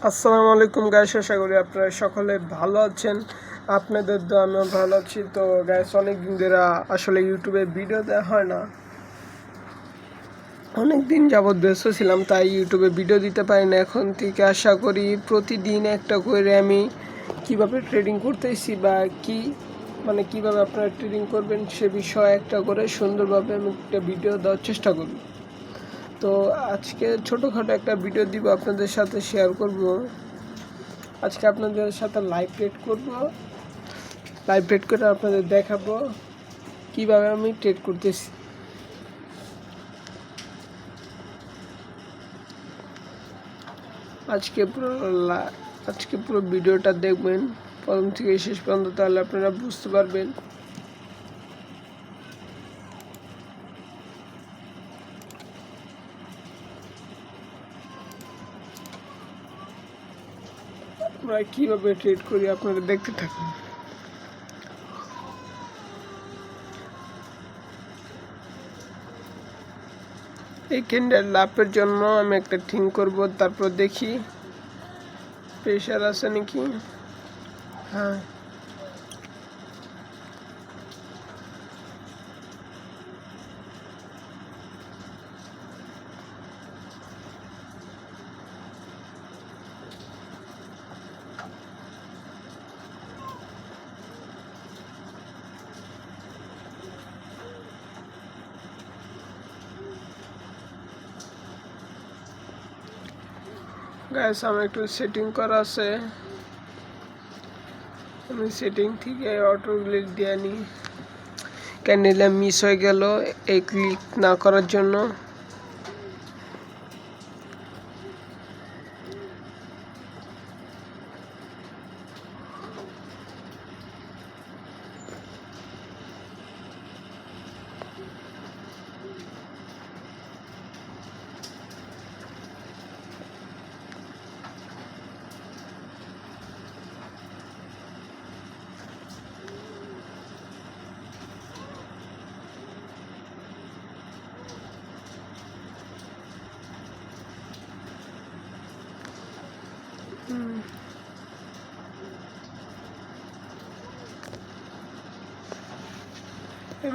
আসসালামু আলাইকুম গাইস, আশা করি আপনারা সকলে ভালো আছেন। আপনাদের তো আমিও ভালো আছি। তো গাইস, অনেক দিন ধরে আসলে ইউটিউবে ভিডিও দেওয়া হয় না, অনেক দিন যাবৎ ব্যস্ত ছিলাম, তাই ইউটিউবে ভিডিও দিতে পারি না। এখন থেকে আশা করি প্রতিদিন একটা করে আমি কিভাবে ট্রেডিং করতেছি বা কিভাবে আপনারা ট্রেডিং করবেন সে বিষয়ে একটা করে সুন্দরভাবে আমি একটা ভিডিও দেওয়ার চেষ্টা করব। তো আজকে ছোটোখাটো একটা ভিডিও দিব, আপনাদের সাথে শেয়ার করব। আজকে আপনাদের সাথে লাইভ ট্রেড করব, লাইভ ট্রেড করে আপনাদের দেখাবো কিভাবে আমি ট্রেড করতেছি। আজকে পুরো ভিডিওটা দেখবেন প্রথম থেকে শেষ পর্যন্ত, তাহলে আপনারা বুঝতে পারবেন। আমরা কিভাবে ট্রেড করি আপনারা দেখতে থাকুন। এই ক্যান্ডেল লাভের জন্য আমি একটা থিঙ্ক করব, তারপর দেখি প্রেশার আছে নাকি। হ্যাঁ, গাইস আমার একটু সেটিং করা আছে, আমি সেটিং থেকে অটো ক্লিক দিয়ে নিই। ক্যান্ডেলে মিস হয়ে গেল এই ক্লিক না করার জন্য।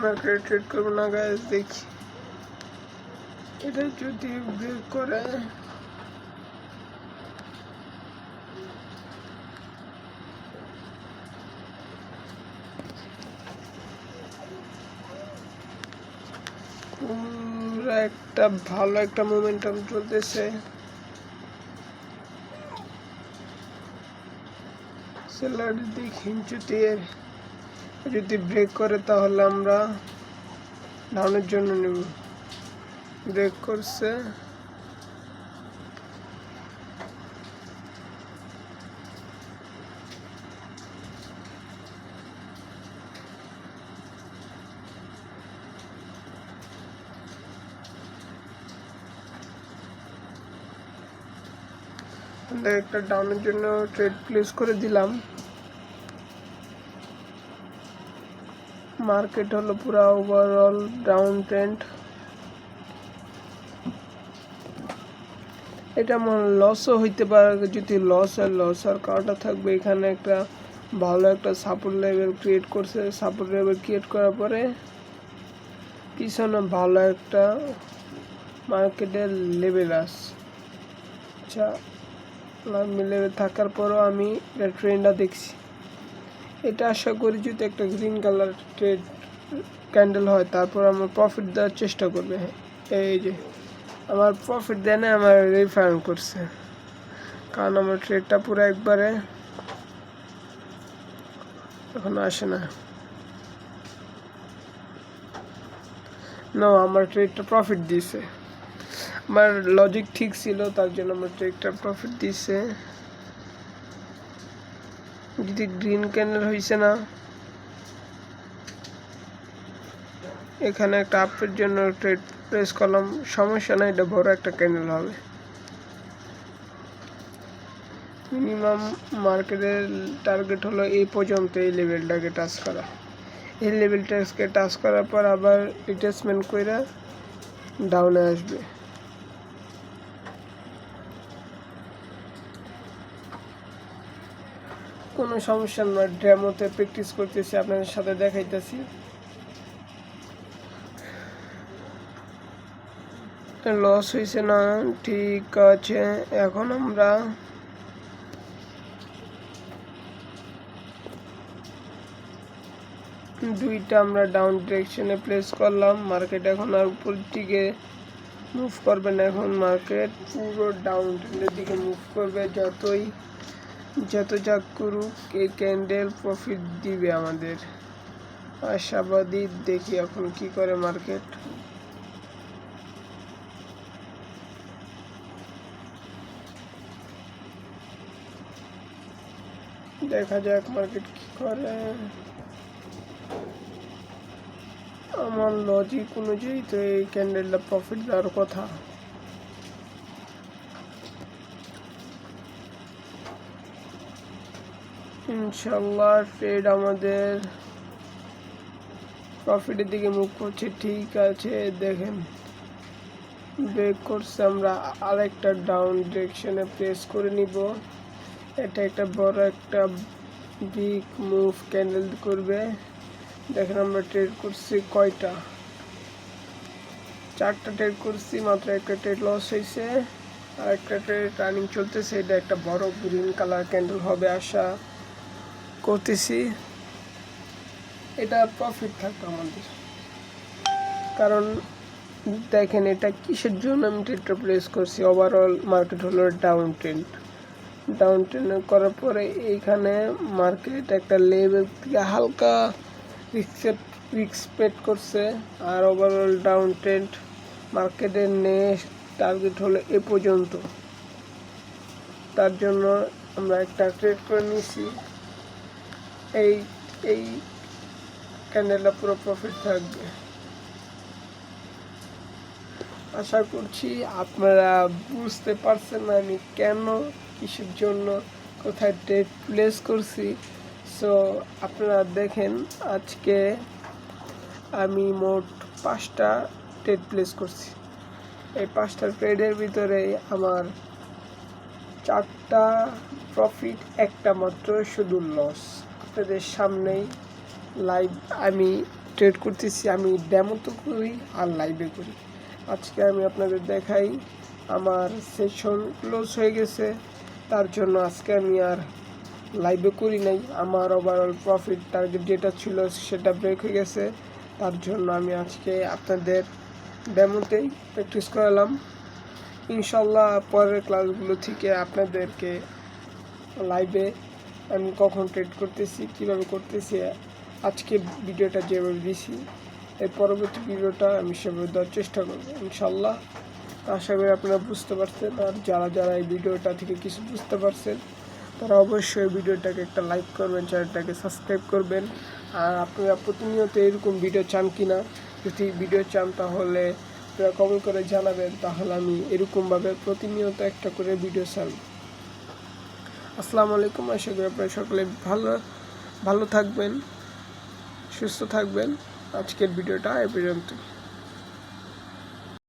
মার্কেট ট্রেড করবো না গাইস, দেখি এটা যদি ব্রেক করে। পুরা একটা ভালো একটা মোমেন্টাম চলতেছে। সেলার দেখি যদি ব্রেক করে তাহলে আমরা ডাউনের জন্য নেব। ব্রেক করছে, একটা ডাউনের জন্য ট্রেড প্লেস করে দিলাম। মার্কেট হলো পুরো ওভারঅল ডাউন ট্রেন্ড। এটা লসও হইতে পারে, যদি লস আর কারণটা থাকবে। এখানে একটা ভালো একটা সাপোর্ট লেভেল ক্রিয়েট করছে, সাপোর্ট লেভেল ক্রিয়েট করার পরে পিছনে ভালো একটা মার্কেটের লেভেল আসছে। আচ্ছা, লেভেল থাকার পরও আমি এটা ট্রেন্ডটা দেখছি। এটা আশা করি যদি একটা গ্রিন কালার ট্রেড ক্যান্ডেল হয়, তারপর আমার প্রফিট দেওয়ার চেষ্টা করবে। এই যে আমার প্রফিট দেয় না, আমার রিফান্ড করছে, কারণ আমার ট্রেডটা পুরো একবারে এখন আসে না। আমার ট্রেডটা প্রফিট দিছে, আমার লজিক ঠিক ছিল, তার জন্য আমার ট্রেডটা প্রফিট দিছে। যদি গ্রিন ক্যান্ডেল হয়েছে না, এখানে একটা আপের জন্য ট্রেড প্লেস করলাম, সমস্যা নাই, এটা বড় একটা ক্যান্ডেল হবে। মিনিমাম মার্কেটের টার্গেট হলো এই পর্যন্ত, এই লেভেলটাকে টাচ করা। এই লেভেলটাকে টাচ করার পর আবার রিট্রেসমেন্ট করে ডাউনে আসবে। কোনো সমস্যা না, ডেমোতে প্র্যাকটিস করতেছি, আপনাদের সাথে দেখাইতেছি। লস হয়েছে না, ঠিক আছে। এখন আমরা দুইটা আমরা ডাউন ডিরেকশনে প্লেস করলাম। মার্কেট এখন আর উপর দিকে মুভ করবে না, এখন মার্কেট পুরো ডাউন ট্রেন্ডের দিকে মুভ করবে। যত যা করুক এই ক্যান্ডেল প্রফিট দিবে আমাদের, আশাবাদী। দেখি এখন কি করে মার্কেট। দেখা যাক মার্কেট কি করে। আমার লজিক অনুযায়ী তো এই ক্যান্ডেলটা প্রফিট দেওয়ার কথা। ইনশাল্লাহ ট্রেড আমাদের প্রফিটের দিকে মুভ করছে, ঠিক আছে। দেখেন ব্রেক করছে, আমরা আরেকটা ডাউন ডিরেকশনে প্লেস করে নিব। এটা একটা বড় একটা বিগ মুভ ক্যান্ডেল করবে। দেখেন আমরা ট্রেড করছি কয়টা, 4টা ট্রেড করছি, মাত্র একটা ট্রেড লস হয়েছে, আর একটা ট্রেড রানিং চলতেছে। এটা একটা বড় গ্রিন কালার ক্যান্ডেল হবে আশা করতেছি। এটা প্রফিট থাকবে আমাদের, কারণ দেখেন এটা কিসের জন্য আমি ট্রেডটা প্লেস করছি। ওভারঅল মার্কেট হলো ডাউন ট্রেন্ড করার পরে এইখানে মার্কেট একটা লেভেল থেকে হালকা রিস্পেক্ট করছে, আর ওভারঅল ডাউন ট্রেন্ড। মার্কেটের নেক্সট টার্গেট হলো এ পর্যন্ত, তার জন্য আমরা একটা ট্রেড করে নিয়েছি। এই ক্যান্ডেলটা পুরো প্রফিট থাকবে। আশা করছি আপনারা বুঝতে পারছেন না আমি কেন, কিসের জন্য, কোথায় ট্রেড প্লেস করছি। সো আপনারা দেখেন, আজকে আমি মোট 5টা ট্রেড প্লেস করছি। এই 5টা ট্রেডের ভিতরে আমার 4টা প্রফিট, একটা মাত্র শুধু লস। আপনাদের সামনেই লাইভ আমি ট্রেড করতেছি, আমি ডেমো তো করি আর লাইভে করি। আজকে আমি আপনাদের দেখাই, আমার সেশন ক্লোজ হয়ে গেছে, তার জন্য আজকে আমি আর লাইভে করি নাই। আমার ওভারঅল প্রফিট টার্গেট যেটা ছিল সেটা ব্রেক হয়ে গেছে, তার জন্য আমি আজকে আপনাদের ডেমোতেই প্র্যাকটিস করালাম। ইনশাল্লাহ পরের ক্লাসগুলো থেকে আপনাদেরকে লাইভে আমি কখন ট্রেড করতেছি, কীভাবে করতেছি, আজকে ভিডিওটা যেভাবে দিছি এর পরবর্তী ভিডিওটা আমি সেভাবে দেওয়ার চেষ্টা করবো ইনশাল্লাহ। আশা করি আপনারা বুঝতে পারছেন, আর যারা এই ভিডিওটা থেকে কিছু বুঝতে পারছেন তারা অবশ্যই ভিডিওটাকে একটা লাইক করবেন, চ্যানেলটাকে সাবস্ক্রাইব করবেন। আর আপনারা প্রতিনিয়ত এরকম ভিডিও চান কিনা, যদি ভিডিও চান তাহলে আপনারা কমেন্ট করে জানাবেন, তাহলে আমি এরকমভাবে প্রতিনিয়ত একটা করে ভিডিও ছাড়ব। আসসালামু আলাইকুম। আশা করি আপনারা সকলে ভালো থাকবেন, সুস্থ থাকবেন। আজকের ভিডিওটা এই পর্যন্ত।